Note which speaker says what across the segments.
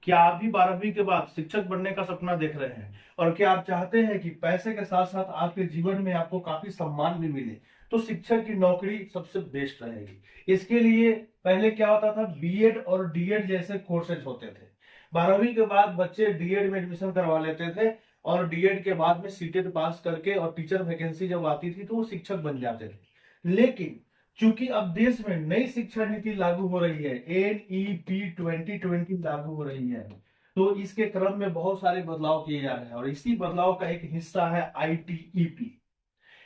Speaker 1: क्या आप भी 12वीं के बाद शिक्षक बनने का सपना देख रहे हैं और क्या आप चाहते हैं कि पैसे के साथ साथ आपके जीवन में आपको काफी सम्मान भी मिले, तो शिक्षक की नौकरी सबसे बेस्ट रहेगी। इसके लिए पहले क्या होता था, बीएड और डीएड जैसे कोर्सेज होते थे। 12वीं के बाद बच्चे डीएड में एडमिशन करवा लेते थे और डीएड के बाद में सीटेट पास करके और टीचर वैकेंसी जब आती थी तो वो शिक्षक बन जाते थे। लेकिन चूंकि अब देश में नई शिक्षा नीति लागू हो रही है, NEP 2020 लागू हो रही है, तो इसके क्रम में बहुत सारे बदलाव किए जा रहे हैं और इसी बदलाव का एक हिस्सा है ITEP।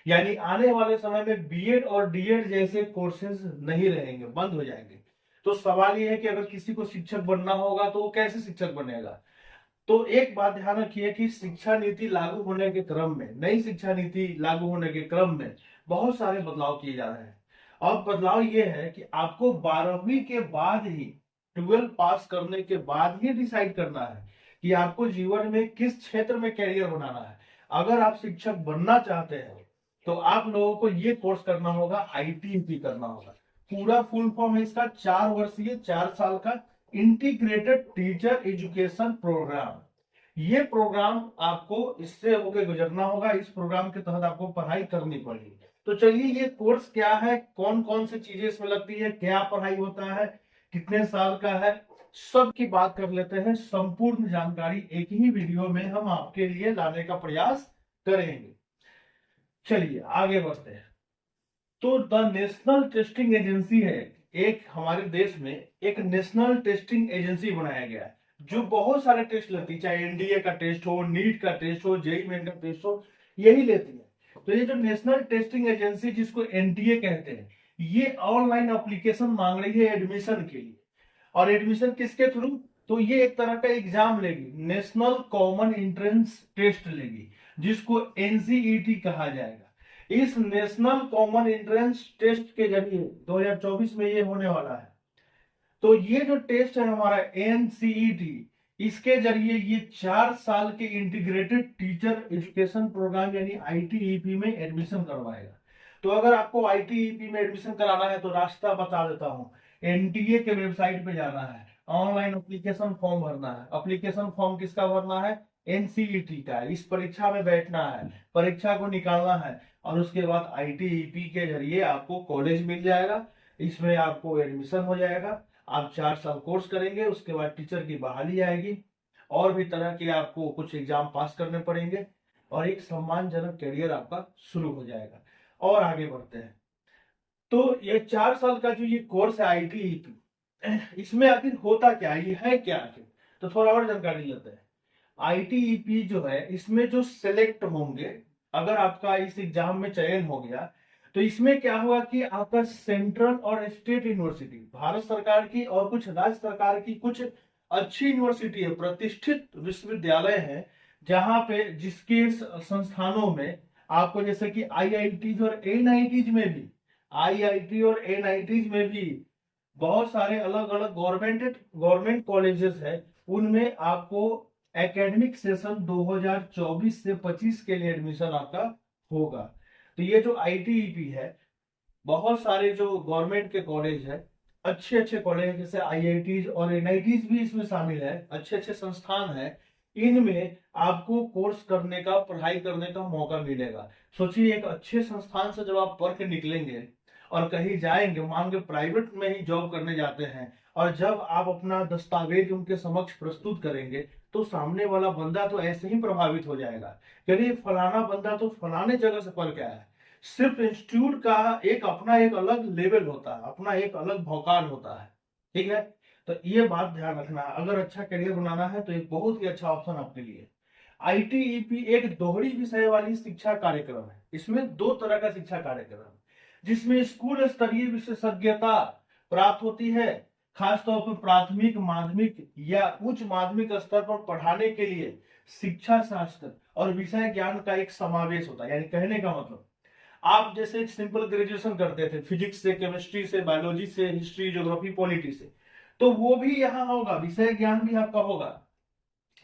Speaker 1: यानी आने वाले समय में बीएड और डीएड जैसे कोर्सेज नहीं रहेंगे, बंद हो जाएंगे। तो सवाल यह है कि अगर किसी को शिक्षक बनना होगा तो वो कैसे शिक्षक बनेगा। तो एक बात ध्यान रखिए कि शिक्षा नीति लागू होने के क्रम में, नई शिक्षा नीति लागू होने के क्रम में बहुत सारे बदलाव किए जा रहे हैं। और बदलाव ये है कि आपको 12वीं के बाद ही, 12 पास करने के बाद ही डिसाइड करना है कि आपको जीवन में किस क्षेत्र में कैरियर बनाना है। अगर आप शिक्षक बनना चाहते हैं तो आप लोगों को ये कोर्स करना होगा, ITEP करना होगा। पूरा फुल फॉर्म है इसका 4 वर्षीय, 4 साल का इंटीग्रेटेड टीचर एजुकेशन प्रोग्राम। ये प्रोग्राम आपको इससे होके गुजरना होगा, इस प्रोग्राम के तहत आपको पढ़ाई करनी पड़ेगी। तो चलिए, ये कोर्स क्या है, कौन कौन सी चीजें इसमें लगती है, क्या पढ़ाई होता है, कितने साल का है, सब की बात कर लेते हैं। संपूर्ण जानकारी एक ही वीडियो में हम आपके लिए लाने का प्रयास करेंगे। चलिए आगे बढ़ते हैं। तो द नेशनल टेस्टिंग एजेंसी है, एक हमारे देश में एक नेशनल टेस्टिंग एजेंसी बनाया गया है जो बहुत सारे टेस्ट लेती है, चाहे एनडीए का टेस्ट हो, नीट का टेस्ट हो, जेईई मेन का टेस्ट हो, यही लेती है। तो ये जो नेशनल टेस्टिंग एजेंसी, जिसको एनटीए कहते हैं, ये ऑनलाइन एप्लीकेशन मांग रही है एडमिशन के लिए। और एडमिशन किसके थ्रू, तो ये एक तरह का एग्जाम लेगी, नेशनल कॉमन एंट्रेंस टेस्ट लेगी, जिसको एनसीईटी कहा जाएगा। इस नेशनल कॉमन एंट्रेंस टेस्ट के जरिए 2024 में ये होने वाला है। तो ये जो टेस्ट है हमारा एनसीईटी, इसके जरिए ये 4 साल के इंटीग्रेटेड टीचर एजुकेशन प्रोग्राम यानी ITEP में एडमिशन करवाएगा। तो अगर आपको ITEP में एडमिशन कराना है तो रास्ता बता देता हूँ। एनटीए के वेबसाइट पे जाना है, ऑनलाइन एप्लीकेशन फॉर्म भरना है। एप्लीकेशन फॉर्म किसका भरना है, एनसीईटी का। इस परीक्षा में बैठना है, परीक्षा को निकालना है और उसके बाद ITEP के जरिए आपको कॉलेज मिल जाएगा, इसमें आपको एडमिशन हो जाएगा। आप 4 साल कोर्स करेंगे, उसके बाद टीचर की बहाली आएगी, और भी तरह के आपको कुछ एग्जाम पास करने पड़ेंगे और एक सम्मानजनक करियर आपका शुरू हो जाएगा। और आगे बढ़ते हैं। तो ये 4 साल का जो ये कोर्स है ITEP, इसमें आखिर होता क्या है, ये है क्या आखिर, तो थोड़ा और जानकारी लेते हैं। ITEP जो है, इसमें जो सिलेक्ट होंगे, अगर आपका इस एग्जाम में चयन हो गया, तो इसमें क्या होगा कि आपका सेंट्रल और स्टेट यूनिवर्सिटी, भारत सरकार की और कुछ राज्य सरकार की कुछ अच्छी यूनिवर्सिटी है, प्रतिष्ठित विश्वविद्यालय है, जहां पे जिसके संस्थानों में आपको, जैसे कि IITs और NITs में भी, IIT और NITs में भी बहुत सारे अलग अलग गवर्नमेंट कॉलेजेस है, उनमें आपको एकेडमिक सेशन 2024 से 25 के लिए एडमिशन आपका होगा। तो ये जो ITEP है, बहुत सारे जो गवर्नमेंट के कॉलेज है, अच्छे अच्छे कॉलेज जैसे IITs और NITs भी इसमें शामिल है, अच्छे अच्छे संस्थान है, इनमें आपको कोर्स करने का, पढ़ाई करने का मौका मिलेगा। सोचिए, एक अच्छे संस्थान से जब आप पढ़ के निकलेंगे और कहीं जाएंगे, मान के प्राइवेट में ही जॉब करने जाते हैं, और जब आप अपना दस्तावेज उनके समक्ष प्रस्तुत करेंगे तो सामने वाला बंदा तो ऐसे ही प्रभावित हो जाएगा, क्योंकि फलाना बंदा तो फलाने जगह से पढ़ के आया है। सिर्फ इंस्टीट्यूट का एक अपना एक अलग लेवल होता है, अपना एक अलग भौकाल होता है, ठीक है। तो ये बात ध्यान रखना है, अगर अच्छा करियर बनाना है तो एक बहुत ही अच्छा ऑप्शन आपके लिए। ITEP एक दोहरी विषय वाली शिक्षा कार्यक्रम है। इसमें 2 तरह का शिक्षा कार्यक्रम है, जिसमें स्कूल स्तरीय विशेषज्ञता प्राप्त होती है, खासतौर पर प्राथमिक, माध्यमिक या उच्च माध्यमिक स्तर पर पढ़ाने के लिए शिक्षा शास्त्र और विषय ज्ञान का एक समावेश होता है। यानी कहने का मतलब, आप जैसे एक सिंपल ग्रेजुएशन करते थे फिजिक्स से, केमिस्ट्री से, बायोलॉजी से, हिस्ट्री, ज्योग्राफी, पॉलिटी से, तो वो भी यहाँ होगा, विषय ज्ञान भी आपका होगा।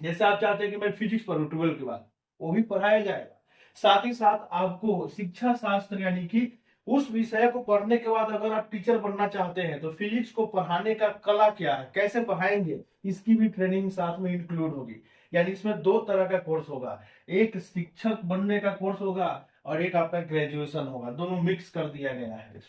Speaker 1: जैसे आप चाहते हैं कि मैं फिजिक्स पढ़ूं 12 के बाद, वो भी पढ़ाया जाएगा। साथ ही साथ आपको शिक्षा शास्त्र यानी कि उस विषय को पढ़ने के बाद अगर आप टीचर बनना चाहते हैं तो फिजिक्स को पढ़ाने का कला क्या है, कैसे पढ़ाएंगे, इसकी भी ट्रेनिंग साथ में इंक्लूड होगी। यानी इसमें दो तरह का कोर्स होगा, एक शिक्षक बनने का कोर्स होगा और एक आपका ग्रेजुएशन होगा, दोनों मिक्स कर दिया गया है।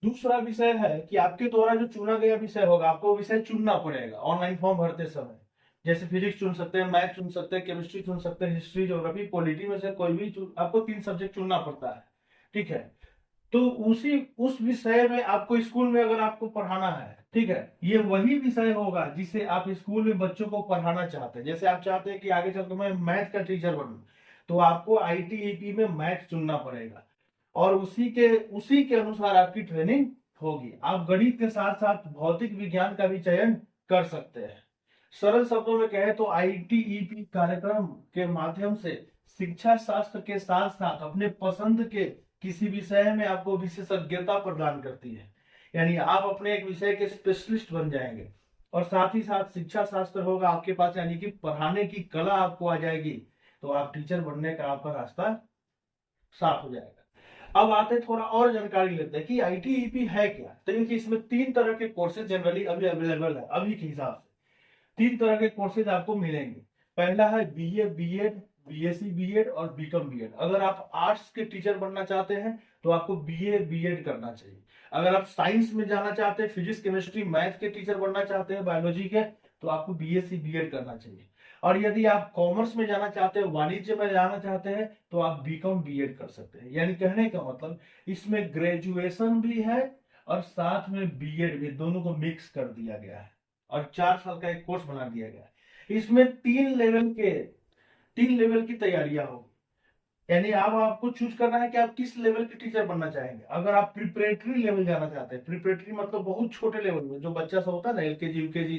Speaker 1: दूसरा विषय है कि आपके द्वारा जो चुना गया विषय होगा, आपको विषय चुनना पड़ेगा ऑनलाइन फॉर्म भरते समय। जैसे फिजिक्स चुन सकते हैं, मैथ चुन सकते हैं, केमिस्ट्री चुन सकते हैं, हिस्ट्री, ज्योग्राफी, पॉलिटी में से कोई भी आपको 3 सब्जेक्ट चुनना पड़ता है। ठीक है, तो उस विषय में आपको स्कूल में अगर आपको पढ़ाना है, ठीक है, ये वही विषय होगा जिसे आप स्कूल में बच्चों को पढ़ाना चाहते हैं। जैसे आप चाहते हैं कि आगे चलकर मैं मैथ का टीचर बनूं, तो आपको आईटीईपी में मैथ चुनना पड़ेगा और उसी के अनुसार आपकी ट्रेनिंग होगी। आप गणित के साथ साथ भौतिक विज्ञान का भी चयन कर सकते हैं। सरल शब्दों में कहें तो आईटीईपी कार्यक्रम के माध्यम से शिक्षा शास्त्र के साथ साथ अपने पसंद के किसी विषय में आपको विशेषज्ञता प्रदान करती है। यानी आप अपने एक विषय के स्पेशलिस्ट बन जाएंगे और साथ ही साथ शिक्षा शास्त्र होगा आपके पास, यानी कि पढ़ाने की कला आपको आ जाएगी, तो आप टीचर बनने का आपका रास्ता साफ हो जाएगा। अब आते थोड़ा और जानकारी लेते हैं कि आईटीईपी है क्या। तो देखिए, इसमें 3 तरह के कोर्सेज जनरली अभी अवेलेबल है। अभी के हिसाब से 3 तरह के कोर्सेज आपको मिलेंगे। पहला है बीए बीएड, बीएससी बीएड और बीकॉम बीएड। अगर आप आर्ट्स के टीचर बनना चाहते हैं तो आपको बीए बीएड करना चाहिए। अगर आप साइंस में जाना चाहते हैं, फिजिक्स केमिस्ट्री मैथ के टीचर बनना चाहते हैं, बायोलॉजी के, तो आपको बीएससी बीएड करना चाहिए। और यदि आप कॉमर्स में जाना चाहते हैं, वाणिज्य में जाना चाहते हैं, तो आप बीकॉम बीएड कर सकते हैं। यानी कहने का मतलब इसमें ग्रेजुएशन भी है और साथ में बीएड भी, दोनों को मिक्स कर दिया गया है और 4 साल का एक कोर्स बना दिया गया है। इसमें 3 लेवल की तैयारियां होगी। यानी अब आपको चूज करना है कि आप किस लेवल के टीचर बनना चाहेंगे। अगर आप प्रिपरेटरी लेवल जाना चाहते हैं, प्रिपरेटरी मतलब बहुत छोटे लेवल में, जो बच्चा सा होता है ना, एलकेजी यूकेजी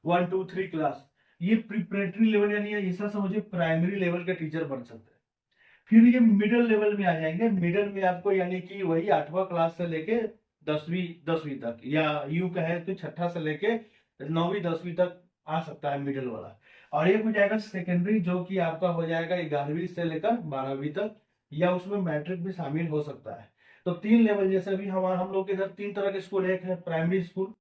Speaker 1: 1 2 3 क्लास, ये प्रिपरेटरी लेवल यानी ऐसा समझिए प्राइमरी लेवल के टीचर बन सकते हैं। फिर ये मिडिल लेवल में आ जाएंगे। मिडिल में आपको यानी कि वही 8वां क्लास से लेके 10वीं तक, या यूं कहे तो 6ठा से लेके 9वीं 10वीं तक आ सकता है मिडिल वाला। और एक हो जाएगा सेकेंडरी, जो कि आपका हो जाएगा 11वीं से लेकर 12वीं तक, या उसमें मैट्रिक भी शामिल हो सकता है। तो 3 लेवल, जैसे अभी हम लोग के इधर 3 तरह के स्कूल, एक है प्राइमरी स्कूल,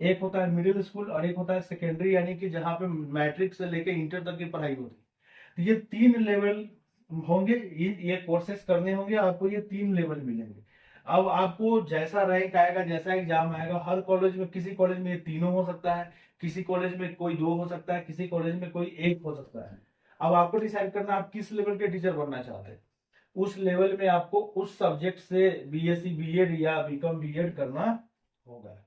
Speaker 1: एक होता है मिडिल स्कूल और एक होता है सेकेंडरी, यानी कि जहाँ पे मैट्रिक से लेके इंटर तक की पढ़ाई होती है। तो ये 3 लेवल होंगे, ये कोर्सेस करने होंगे आपको, ये 3 लेवल मिलेंगे। अब आपको जैसा रैंक आएगा, जैसा एग्जाम आएगा, हर कॉलेज में, किसी कॉलेज में ये तीनों हो सकता है, किसी कॉलेज में कोई 2 हो सकता है, किसी कॉलेज में कोई 1 हो सकता है। अब आपको डिसाइड करना आप किस लेवल के टीचर बनना चाहते हैं। उस लेवल में आपको उस सब्जेक्ट से बीएससी बीएड या बीकॉम बीएड करना होगा।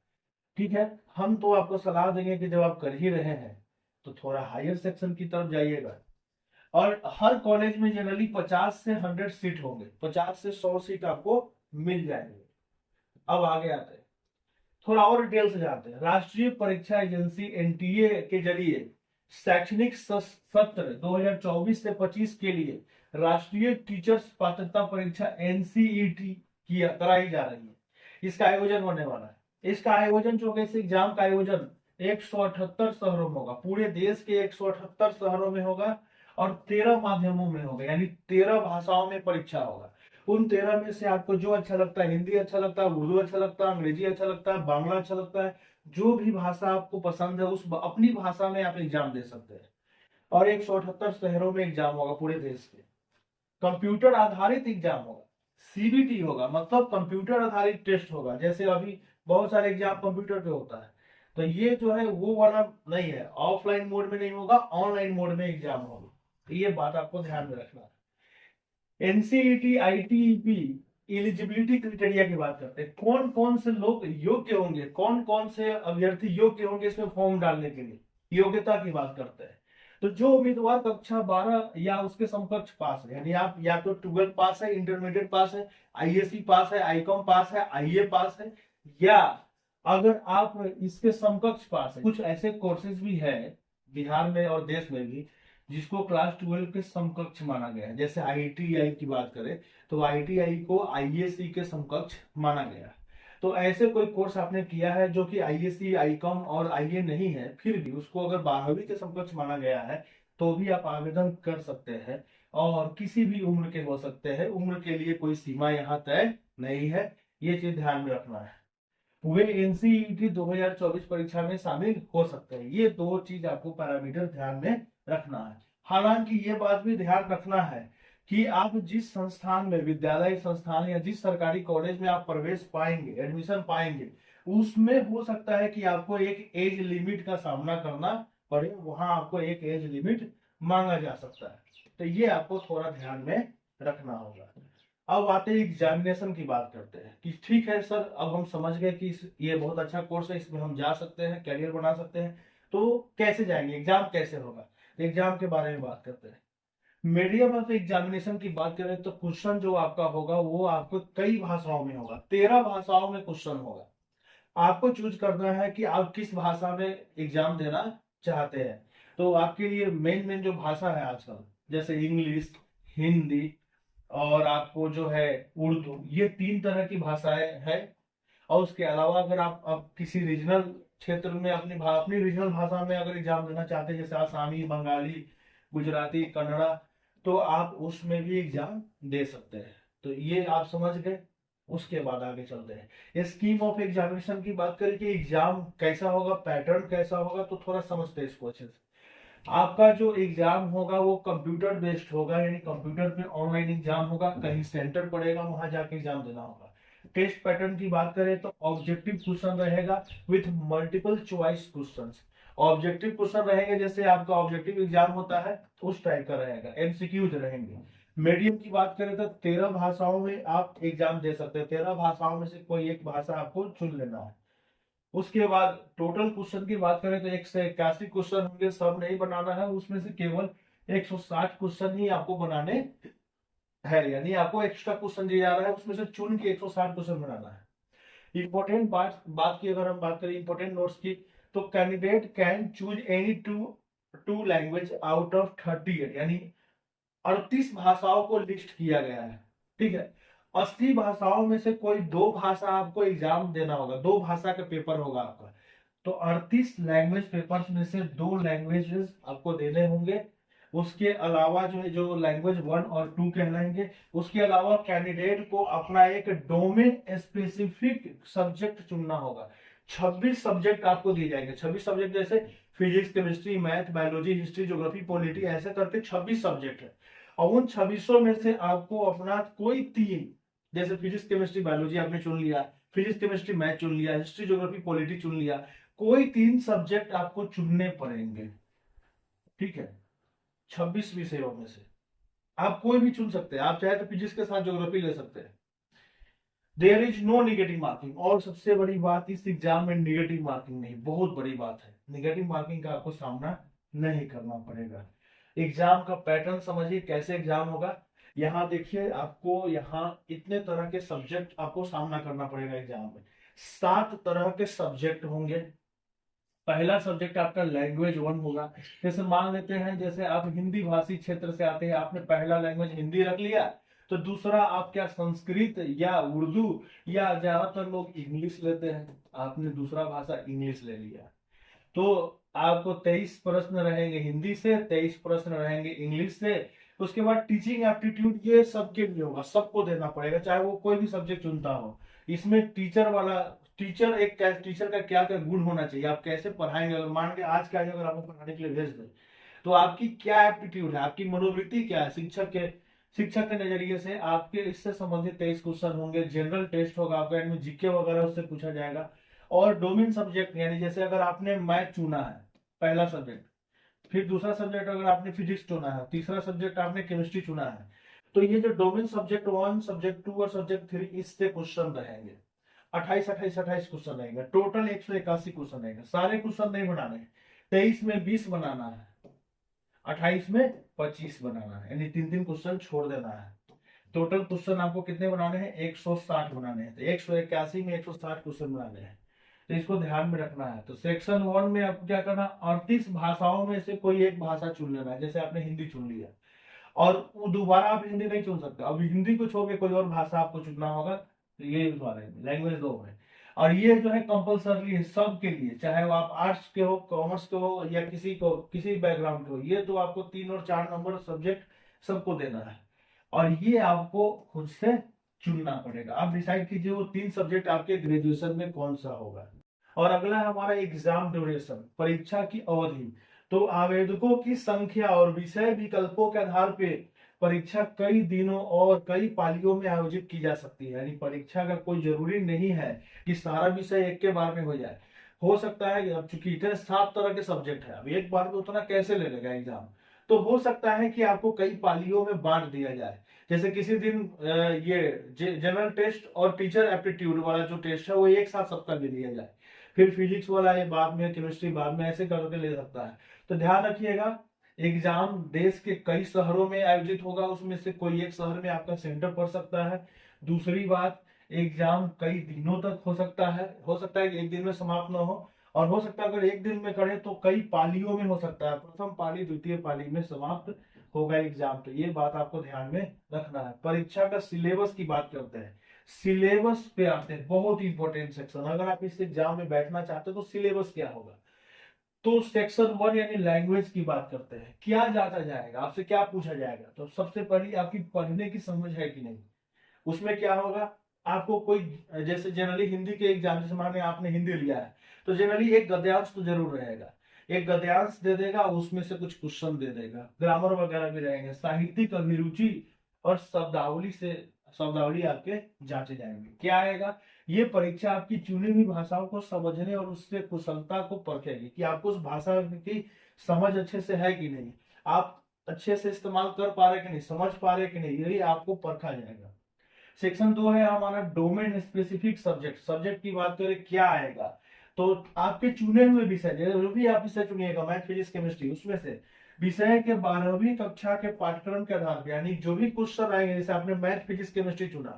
Speaker 1: ठीक है, हम तो आपको सलाह देंगे कि जब आप कर ही रहे हैं तो थोड़ा हायर सेक्शन की तरफ जाइएगा। और हर कॉलेज में जनरली 50 से 100 सीट होंगे, 50 से 100 सीट आपको मिल जाएंगे। अब आगे आते हैं, थोड़ा और डिटेल से जाते हैं। राष्ट्रीय परीक्षा एजेंसी एनटीए के जरिए शैक्षणिक सत्र 2024 से 25 के लिए राष्ट्रीय टीचर्स पात्रता परीक्षा एनसीईटी की कराई जा रही है। इसका आयोजन होने वाला है। इसका आयोजन जो है, इस एग्जाम का आयोजन 178 शहरों में होगा, पूरे देश के 178 शहरों में होगा और 13 माध्यमों में होगा, यानी 13 भाषाओं में परीक्षा होगा। उन 13 में से आपको जो अच्छा लगता है, हिंदी अच्छा लगता है, उर्दू अच्छा लगता है, अंग्रेजी अच्छा लगता है, बांग्ला अच्छा लगता है, जो भी भाषा आपको पसंद है उस अपनी भाषा में आप एग्जाम दे सकते हैं। और 178 शहरों में एग्जाम होगा पूरे देश के। कंप्यूटर आधारित एग्जाम होगा, सीबीटी होगा, मतलब कंप्यूटर आधारित टेस्ट होगा। जैसे अभी बहुत सारे एग्जाम कंप्यूटर पे होता है, तो ये जो है वो वाला नहीं है, ऑफलाइन मोड में नहीं होगा, ऑनलाइन मोड में एग्जाम होगा। तो ये बात आपको ध्यान में रखना है। एनसीईटी आईटीईपी एलिजिबिलिटी क्राइटेरिया की बात करते हैं, कौन कौन से लोग योग्य होंगे, कौन कौन से अभ्यर्थी योग्य होंगे इसमें फॉर्म डालने के लिए, योग्यता की बात करते हैं। तो जो उम्मीदवार कक्षा 12 या उसके समकक्ष पास है, यानी आप या तो 12 पास है, इंटरमीडिएट पास है, आईएससी पास है, आईकॉम पास है, आईए पास है, या अगर आप इसके समकक्ष पास है, कुछ ऐसे कोर्सेज भी है बिहार में और देश में भी जिसको क्लास 12 के समकक्ष माना गया है। जैसे आईटीआई की बात करें तो आईटीआई को आईएससी के समकक्ष माना गया है। तो ऐसे कोई कोर्स आपने किया है जो कि आईएससी आईकॉम और आईए नहीं है, फिर भी उसको अगर 12वीं के समकक्ष माना गया है, तो भी आप आवेदन कर सकते हैं और किसी भी उम्र के हो सकते हैं, उम्र के लिए कोई सीमा यहाँ तय नहीं है, ये चीज ध्यान में रखना है। वे एनसीईटी 2024 परीक्षा में शामिल हो सकते हैं। ये दो चीज आपको पैरामीटर ध्यान में रखना है। हालांकि ये बात भी ध्यान रखना है कि आप जिस संस्थान में, विद्यालय संस्थान या जिस सरकारी कॉलेज में आप प्रवेश पाएंगे, एडमिशन पाएंगे, उसमें हो सकता है कि आपको एक एज लिमिट का सामना करना पड़े, वहां आपको एक एज लिमिट मांगा जा सकता है। तो ये आपको थोड़ा ध्यान में रखना होगा। अब आते हैं एग्जामिनेशन की बात करते हैं कि ठीक है सर, अब हम समझ गए कि ये बहुत अच्छा कोर्स है, इसमें हम जा सकते हैं, करियर बना सकते हैं, तो कैसे जाएंगे, एग्जाम कैसे होगा, एग्जाम के बारे में बात करते हैं। मीडियम ऑफ एग्जामिनेशन की बात करें तो क्वेश्चन जो आपका होगा वो आपको कई भाषाओं में होगा, 13 भाषाओं में क्वेश्चन होगा। आपको चूज करना है कि आप किस भाषा में एग्जाम देना चाहते हैं। तो आपके लिए मेन मेन जो भाषा है आजकल, जैसे इंग्लिश, हिंदी और आपको जो है उर्दू, ये 3 तरह की भाषाएं हैं। और उसके अलावा अगर आप किसी रीजनल क्षेत्र में अपनी रीजनल भाषा में अगर एग्जाम देना चाहते हैं, जैसे आसामी, बंगाली, गुजराती, कन्नड़ा, तो आप उसमें भी एग्जाम दे सकते हैं। तो ये आप समझ गए। उसके बाद आगे चलते हैं, स्कीम ऑफ एग्जामिनेशन की बात करें कि एग्जाम कैसा होगा, पैटर्न कैसा होगा, तो थोड़ा समझते हैं इसको अच्छे से। आपका जो एग्जाम होगा वो कंप्यूटर बेस्ड होगा, यानी कंप्यूटर पे ऑनलाइन एग्जाम होगा, कहीं सेंटर पड़ेगा, वहां जाके एग्जाम देना होगा। टेस्ट पैटर्न की बात करें तो ऑब्जेक्टिव क्वेश्चन रहेगा with multiple choice questions. Objective question रहेंगे जैसे आपका ऑब्जेक्टिव एग्जाम होता है उस टाइप का रहेगा, एमसीक्यूज रहेंगे। मीडियम की बात करें तो 13 भाषाओं में आप एग्जाम दे सकते हैं, 13 भाषाओं में से कोई एक भाषा आपको चुन लेना है। उसके बाद टोटल क्वेश्चन की बात करें तो 181 क्वेश्चन होंगे, सब नहीं बनाना है, उसमें से केवल 160 क्वेश्चन ही आपको बनाने है, यानी आपको एक्स्ट्रा क्वेश्चन दिया जा रहा है, उसमें से चुन के 160 क्वेश्चन बनाना है। इंपॉर्टेंट बात की अगर हम बात करें इंपॉर्टेंट नोट्स की, तो candidate can choose any two language out of 38, यानी 38 भाषाओं को लिस्ट किया गया है। ठीक है, 80 भाषाओं में से कोई 2 भाषा आपको एग्जाम देना होगा, 2 भाषा का पेपर होगा आपका। तो 38 लैंग्वेज पेपर्स में से 2 लैंग्वेजेस आपको देने होंगे। उसके अलावा जो है, जो लैंग्वेज 1 और 2 कहलाएंगे, उसके अलावा कैंडिडेट को अपना एक डोमेन स्पेसिफिक सब्जेक्ट चुनना होगा। 26 सब्जेक्ट आपको दिए जाएंगे, 26 सब्जेक्ट जैसे physics, chemistry, math, biology, history, geography, polity, ऐसे करके 26 सब्जेक्ट है। और उन 26 में से आपको अपना कोई 3, जैसे फिजिक्स, केमिस्ट्री, बायोलॉजी आपने चुन लिया, फिजिक्स, केमिस्ट्री, मैथ चुन लिया, हिस्ट्री, ज्योग्राफी, पॉलिटी चुन लिया, कोई 3 सब्जेक्ट आपको चुनने पड़ेंगे। ठीक है, 26 विषयों में से आप कोई भी चुन सकते हैं, आप चाहे तो फिजिक्स के साथ ज्योग्राफी ले सकते हैं। There is no negative marking, और सबसे बड़ी बात, इस एग्जाम में निगेटिव मार्किंग नहीं, बहुत बड़ी बात है, निगेटिव मार्किंग का आपको सामना नहीं करना पड़ेगा। एग्जाम का पैटर्न समझिए कैसे एग्जाम होगा। यहाँ देखिए, आपको यहाँ इतने तरह के सब्जेक्ट आपको सामना करना पड़ेगा एग्जाम में। 7 तरह के सब्जेक्ट होंगे। पहला सब्जेक्ट आपका लैंग्वेज 1 होगा। जैसे मान लेते हैं, जैसे आप हिंदी भाषी क्षेत्र से आते हैं, आपने पहला लैंग्वेज हिंदी रख लिया, तो दूसरा आप क्या संस्कृत या उर्दू, या ज्यादातर लोग इंग्लिश लेते हैं, आपने दूसरा भाषा इंग्लिश ले लिया। तो आपको 23 प्रश्न रहेंगे हिंदी से, 23 प्रश्न रहेंगे इंग्लिश से। उसके बाद टीचिंग एप्टीट्यूड, ये सबके लिए होगा, सबको देना पड़ेगा, चाहे वो कोई भी सब्जेक्ट चुनता हो। इसमें टीचर का क्या क्या गुण होना चाहिए, आप कैसे पढ़ाएंगे। अगर मान के आज के आज अगर आपको पढ़ाने के लिए भेज दें, तो आपकी क्या एप्टीट्यूड है, आपकी मनोवृत्ति क्या है, शिक्षक के नजरिए से आपके इससे संबंधित 23 क्वेश्चन होंगे। जनरल टेस्ट होगा आपका, इनमें जीके वगैरह उससे पूछा जाएगा। और डोमेन सब्जेक्ट, यानी जैसे अगर आपने मैथ चुना है पहला सब्जेक्ट, फिर दूसरा सब्जेक्ट अगर आपने फिजिक्स चुना है, तीसरा सब्जेक्ट आपने केमिस्ट्री चुना है, तो ये जो डोमेन सब्जेक्ट 1, सब्जेक्ट 2 और सब्जेक्ट 3, इससे क्वेश्चन रहेंगे। 28 क्वेश्चन रहेंगे, टोटल 181 क्वेश्चन रहेंगे। सारे क्वेश्चन नहीं बनाने हैं, 23 में 20 बनाना है, 28 में 25 बनाना है, यानी 3-3 क्वेश्चन छोड़ देना है। टोटल क्वेश्चन आपको कितने बनाने हैं, 160 बनाने हैं। तो 181 में 160 क्वेश्चन बनाने हैं, तो इसको ध्यान में रखना है। तो सेक्शन 1 में आपको क्या करना, 38 भाषाओं में से कोई एक भाषा चुन लेना है। जैसे आपने हिंदी चुन लिया, और वो दोबारा आप हिंदी नहीं चुन सकते, अब हिंदी को छोड़ के कोई और भाषा आपको चुनना होगा। तो ये बारे में लैंग्वेज 2 है। और ये जो है कंपलसरी है सबके लिए, चाहे वो आप आर्ट्स के हो, कॉमर्स के हो, या किसी बैकग्राउंड के हो। ये तो आपको 3 और 4 नंबर सब्जेक्ट सबको देना है, और ये आपको खुद से चुनना पड़ेगा। आप डिसाइड कीजिए वो 3 सब्जेक्ट आपके ग्रेजुएशन में कौन सा होगा। और अगला है हमारा एग्जाम ड्यूरेशन, परीक्षा की अवधि। तो आवेदकों की संख्या और विषय विकल्पों के आधार पे परीक्षा कई दिनों और कई पालियों में आयोजित की जा सकती है। यानी परीक्षा का कोई जरूरी नहीं है कि सारा विषय एक के बार में हो जाए। हो सकता है कि अब चूंकि इतने 7 तरह के सब्जेक्ट है, अब एक बार में उतना कैसे ले लेगा एग्जाम, तो हो सकता है कि आपको कई पालियों में बांट दिया जाए। जैसे किसी दिन ये जनरल टेस्ट और टीचर एप्टीट्यूड वाला जो टेस्ट है वो एक साथ सबका ले लिया जाए, फिर फिजिक्स वाला ये बाद में, केमिस्ट्री बाद में, ऐसे करके ले सकता है। तो ध्यान रखिएगा, एग्जाम देश के कई शहरों में आयोजित होगा, उसमें से कोई एक शहर में आपका सेंटर पड़ सकता है। दूसरी बात, एग्जाम कई दिनों तक हो सकता है कि एक दिन में समाप्त ना हो, और हो सकता है अगर एक दिन में करें तो कई पालियों में हो सकता है, प्रथम पाली द्वितीय पाली में समाप्त होगा एग्जाम। तो ये बात आपको ध्यान में रखना है। परीक्षा का सिलेबस की बात करते हैं, सिलेबस पे आते हैं, बहुत इंपॉर्टेंट सेक्शन। अगर आप इस एग्जाम में बैठना चाहते हो तो सिलेबस क्या होगा। तो सेक्शन 1 यानी लैंग्वेज की बात करते हैं, क्या जांचा जाएगा, आपसे क्या पूछा जाएगा। तो सबसे पहले आपकी पढ़ने की समझ है कि नहीं। उसमें क्या होगा, आपको कोई, जैसे जनरली हिंदी के एग्जाम, जैसे माने आपने हिंदी लिया है तो जनरली एक गद्यांश तो जरूर रहेगा, एक गद्यांश दे देगा, उसमें से कुछ क्वेश्चन दे देगा, ग्रामर वगैरह भी रहेंगे, साहित्यिक अभिरुचि और शब्दावली आपके जांचे जाएंगे। क्या आएगा, ये परीक्षा आपकी चुनी हुई भाषाओं को समझने और उससे कुशलता को परखेगी कि आपको उस भाषा की समझ अच्छे से है कि नहीं, आप अच्छे से इस्तेमाल कर पा रहे कि नहीं, समझ पा रहे कि नहीं, यही आपको परखा जाएगा। सेक्शन 2 है हमारा डोमेन स्पेसिफिक सब्जेक्ट। सब्जेक्ट की बात करें क्या आएगा, तो आपके चुने हुए विषय, जो भी आप विषय चुनिएगा, मैथ फिजिक्स केमिस्ट्री, उसमें से विषय के 12वीं कक्षा के पाठ्यक्रम के आधार पर, यानी जो भी क्वेश्चन आएंगे, जैसे आपने मैथ फिजिक्स केमिस्ट्री चुना,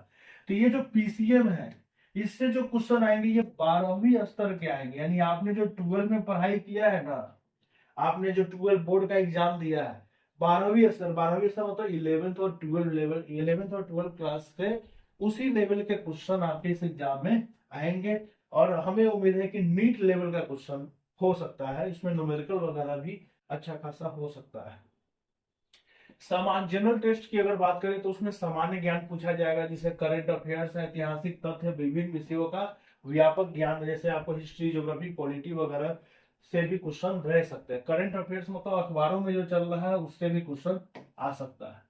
Speaker 1: तो ये जो पीसीएम है, इससे जो क्वेश्चन आएंगे ये 12वीं स्तर के आएंगे। यानी आपने जो 12 में पढ़ाई किया है ना, आपने जो 12 बोर्ड का एग्जाम दिया है, 12वीं स्तर मतलब 11th और 12 लेवल, 11th और 12 क्लास से उसी लेवल के क्वेश्चन आपके इस एग्जाम में आएंगे। और हमें उम्मीद है कि नीट लेवल का क्वेश्चन हो सकता है, इसमें न्यूमेरिकल वगैरह भी अच्छा खासा हो सकता है। सामान्य जनरल टेस्ट की अगर बात करें तो उसमें सामान्य ज्ञान पूछा जाएगा, जिसे करंट अफेयर्स, ऐतिहासिक तथ्य, विभिन्न विषयों का व्यापक ज्ञान, जैसे आपको हिस्ट्री, ज्योग्राफी, पॉलिटी वगैरह से भी क्वेश्चन रह सकते हैं। करंट अफेयर्स मतलब अखबारों में जो चल रहा है उससे भी क्वेश्चन आ सकता है।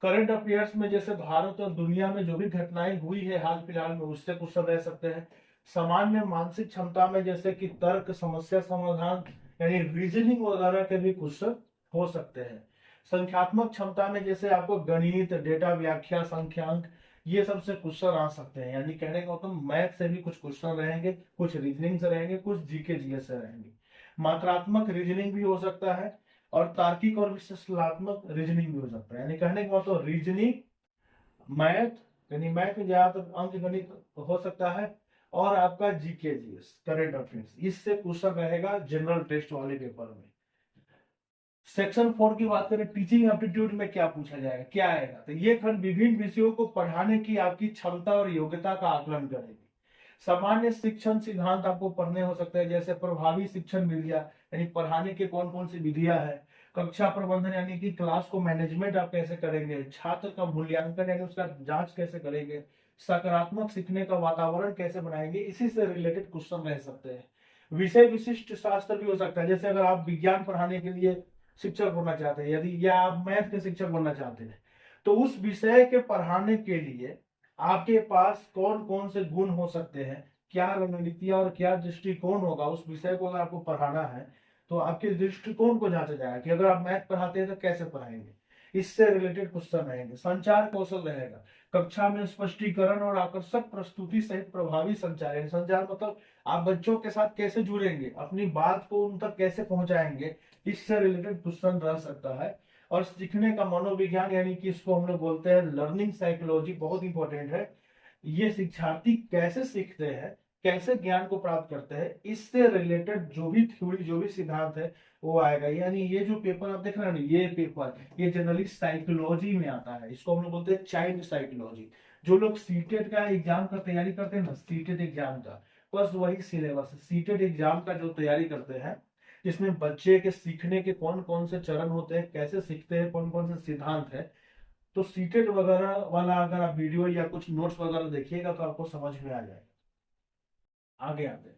Speaker 1: करंट अफेयर्स में जैसे भारत और दुनिया में जो भी घटनाएं हुई है हाल फिलहाल में, उससे क्वेश्चन रह सकते हैं। सामान्य मानसिक क्षमता में जैसे कि तर्क, समस्या समाधान, यानी रीजनिंग वगैरह के भी क्वेश्चन हो सकते हैं। संख्यात्मक क्षमता में जैसे आपको गणित, डेटा व्याख्या, संख्यांक, ये सब से क्वेश्चन आ सकते हैं। यानी कहने का मतलब मैथ से भी कुछ क्वेश्चन रहेंगे, कुछ रीजनिंग से रहेंगे, कुछ जीके जीएस से रहेंगे। मात्रात्मक रीजनिंग भी हो सकता है, और तार्किक और विश्लेषणात्मक रीजनिंग भी हो सकता है। यानी कहने का मतलब रीजनिंग, मैथ, यानी मैथ में ज्यादातर अंक गणित हो सकता है, और आपका जीके जीएस, करंट अफेयर्स, इससे क्वेश्चन रहेगा जनरल टेस्ट वाले पेपर में। सेक्शन 4 की बात करें, टीचिंग एप्टीट्यूड में क्या पूछा जाएगा, क्या आएगा, तो ये खंड विभिन्न विषयों को पढ़ाने की आपकी क्षमता और योग्यता का आकलन करेगी। सामान्य शिक्षण सिद्धांत आपको पढ़ने हो सकते हैं, जैसे प्रभावी शिक्षण विधियां, यानी पढ़ाने के कौन कौन सी विधियां है, कक्षा प्रबंधन, यानी कि क्लास को मैनेजमेंट आप कैसे करेंगे, छात्र का मूल्यांकन यानी उसका जांच कैसे करेंगे, सकारात्मक सीखने का वातावरण कैसे बनाएंगे, इसी से रिलेटेड क्वेश्चन रह सकते हैं। विषय विशिष्ट शास्त्र भी हो सकता है, जैसे अगर आप विज्ञान पढ़ाने के लिए शिक्षक बनना चाहते हैं, यदि या आप मैथ के शिक्षक बनना चाहते हैं, तो उस विषय के पढ़ाने के लिए आपके पास कौन कौन से गुण हो सकते हैं, क्या रणनीतियां और क्या दृष्टिकोण होगा उस विषय को अगर आपको पढ़ाना है, तो आपके दृष्टिकोण को जांचा जाएगा कि अगर आप मैथ पढ़ाते हैं तो कैसे पढ़ाएंगे, इससे रिलेटेड क्वेश्चन रहेंगे। संचार कौशल रहेगा, कक्षा में स्पष्टीकरण और आकर्षक प्रस्तुति सहित प्रभावी संचार। संचार मतलब आप बच्चों के साथ कैसे जुड़ेंगे, अपनी बात को उन तक कैसे पहुंचाएंगे, इससे रिलेटेड क्वेश्चन रह सकता है। और सीखने का मनोविज्ञान, यानी कि इसको हम लोग बोलते हैं लर्निंग साइकोलॉजी, बहुत इंपॉर्टेंट है। ये शिक्षार्थी कैसे सीखते हैं, कैसे ज्ञान को प्राप्त करते हैं, इससे रिलेटेड जो भी थ्योरी, जो भी सिद्धांत है वो आएगा। यानी ये जो पेपर आप देख रहे हैं ना, ये पेपर ये जनरली साइकोलॉजी में आता है, इसको हम लोग बोलते हैं चाइल्ड साइकोलॉजी। जो लोग सीटेट का एग्जाम का तैयारी करते हैं ना, सीटेट एग्जाम का, बस वही सिलेबस है। सीटेट एग्जाम का जो तैयारी करते हैं, जिसमें बच्चे के सीखने के कौन कौन से चरण होते हैं, कैसे सीखते हैं, कौन कौन से सिद्धांत है। तो सीटेट वगैरह वाला अगर आप वीडियो या कुछ नोट्स वगैरह देखिएगा तो आपको समझ में आ जाएगा। आगे आते हैं,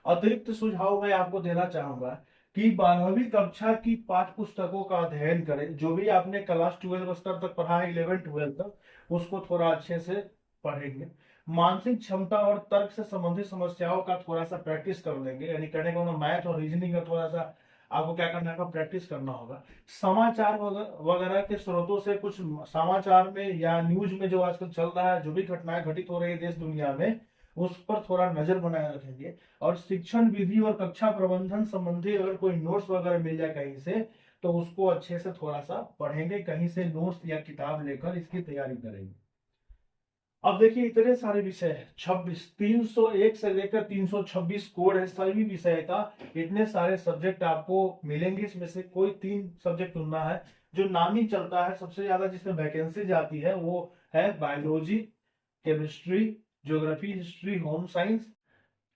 Speaker 1: अतिरिक्त सुझाव मैं आपको देना चाहूंगा कि 12वीं कक्षा की पाठ्य पुस्तकों का अध्ययन करें। जो भी आपने क्लास 12 स्तर तक पढ़ा है, 11-12 तक, उसको थोड़ा अच्छे से पढ़ेंगे। मानसिक क्षमता और तर्क से संबंधित समस्याओं का थोड़ा सा प्रैक्टिस कर लेंगे, यानी कहने का मतलब मैथ और रीजनिंग का थोड़ा सा आपको क्या करना होगा, प्रैक्टिस करना होगा। समाचार वगैरह के स्रोतों से कुछ समाचार में या न्यूज में जो आजकल चल रहा है, जो भी घटनाएं घटित हो रही है देश दुनिया में, उस पर थोड़ा नजर बनाए रखेंगे। और शिक्षण विधि और कक्षा प्रबंधन संबंधी अगर कोई नोट्स वगैरह मिल जाए कहीं से, तो उसको अच्छे से थोड़ा सा पढ़ेंगे, कहीं से नोट्स या किताब लेकर इसकी तैयारी करेंगे। अब देखिए इतने सारे विषय है, 26 301 से लेकर 326 कोड है सभी विषय का। इतने सारे सब्जेक्ट आपको मिलेंगे, इसमें से कोई 3 सब्जेक्ट चुनना है जो नामी चलता है। सबसे ज्यादा जिसमें वैकेंसी जाती है वो है biology, chemistry, geography, history, home science,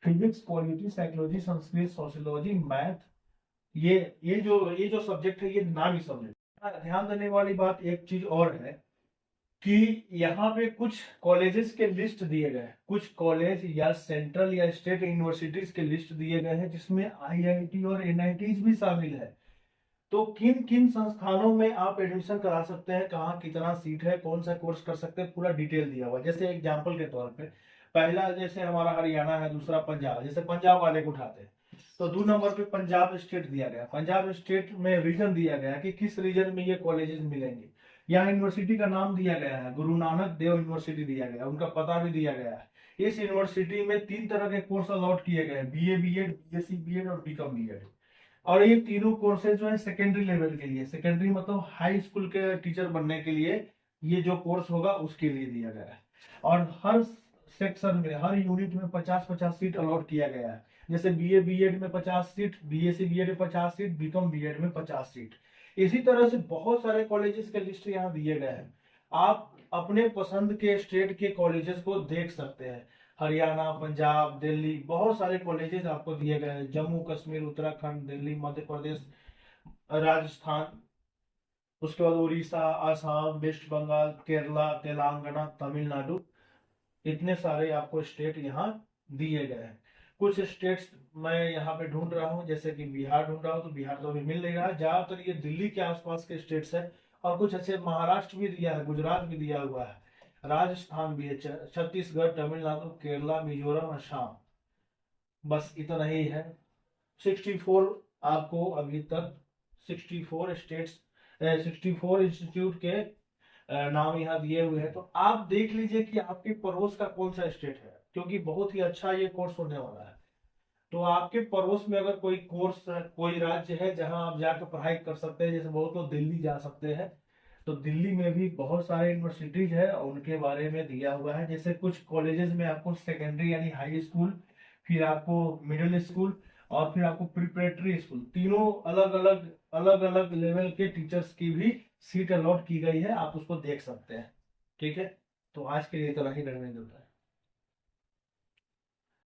Speaker 1: physics, polity, psychology, Sanskrit, sociology, math. ये जो सब्जेक्ट है ये नामी सब्जेक्ट। ध्यान देने वाली बात एक चीज और है कि यहाँ पे कुछ कॉलेजेस के लिस्ट दिए गए हैं, कुछ कॉलेज या सेंट्रल या स्टेट यूनिवर्सिटीज के लिस्ट दिए गए हैं, जिसमें आईआईटी और एनआईटीज भी शामिल है। तो किन किन संस्थानों में आप एडमिशन करा सकते हैं, कहाँ कितना सीट है, कौन सा कोर्स कर सकते हैं, पूरा डिटेल दिया हुआ है। जैसे एग्जाम्पल के तौर पे पहला जैसे हमारा हरियाणा है, दूसरा पंजाब, जैसे पंजाब वाले को उठाते हैं तो 2 नंबर पे पंजाब स्टेट दिया गया। पंजाब स्टेट में रीजन दिया गया कि किस रीजन में ये कॉलेजेस मिलेंगे। यहाँ यूनिवर्सिटी का नाम दिया गया है, गुरु नानक देव यूनिवर्सिटी दिया गया, उनका पता भी दिया गया है। इस यूनिवर्सिटी में 3 तरह के कोर्स अलॉट किए गए हैं, बीए बीएड, बीएससी बीएड और बीकॉम बीएड। और ये तीनों कोर्सेज जो है सेकेंडरी लेवल के लिए, सेकेंडरी मतलब हाई स्कूल के टीचर बनने के लिए ये जो कोर्स होगा उसके लिए दिया गया है। और हर सेक्शन में, हर यूनिट में 50-50 सीट अलॉट किया गया है। जैसे बीए बीएड में 50 सीट, बीएससी बीएड में 50 सीट, बीकॉम बीएड में 50 सीट। इसी तरह से बहुत सारे कॉलेजेस के लिस्ट यहाँ दिए गए हैं। आप अपने पसंद के स्टेट के कॉलेजेस को देख सकते हैं। हरियाणा, पंजाब, दिल्ली, बहुत सारे कॉलेजेस आपको दिए गए हैं। जम्मू कश्मीर, उत्तराखंड, दिल्ली, मध्य प्रदेश, राजस्थान, उसके बाद उड़ीसा, आसाम, वेस्ट बंगाल, केरला, तेलंगाना, तमिलनाडु, इतने सारे आपको स्टेट यहाँ दिए गए हैं। कुछ स्टेट्स मैं यहाँ पे ढूंढ रहा हूँ, जैसे कि बिहार ढूंढ रहा हूँ, तो बिहार तो अभी मिल नहीं रहा है। ज्यादातर ये दिल्ली के आसपास के स्टेट्स है। और कुछ ऐसे महाराष्ट्र भी दिया है, गुजरात भी दिया हुआ है, राजस्थान भी है, छत्तीसगढ़, तमिलनाडु, केरला, मिजोरम, असम। बस इतना ही है। 64 आपको अभी तक 64 स्टेट्स, 64 इंस्टीट्यूट के नाम यहाँ दिए हुए हैं। तो आप देख लीजिए कि आपके पड़ोस का कौन सा स्टेट है, क्योंकि बहुत ही अच्छा ये कोर्स होने वाला है। तो आपके पड़ोस में अगर कोई कोर्स, कोई राज्य है जहां आप जाकर पढ़ाई कर सकते हैं, जैसे बहुत लोग दिल्ली जा सकते हैं, तो दिल्ली में भी बहुत सारे यूनिवर्सिटीज है और उनके बारे में दिया हुआ है। जैसे कुछ कॉलेजेस में आपको सेकेंडरी यानी हाई स्कूल, फिर आपको मिडिल स्कूल और फिर आपको प्रिपरेटरी स्कूल, तीनों अलग अलग लेवल के टीचर्स की भी सीट अलॉट की गई है। आप उसको देख सकते हैं। ठीक है, तो आज के लिए इतना ही रहने देता है।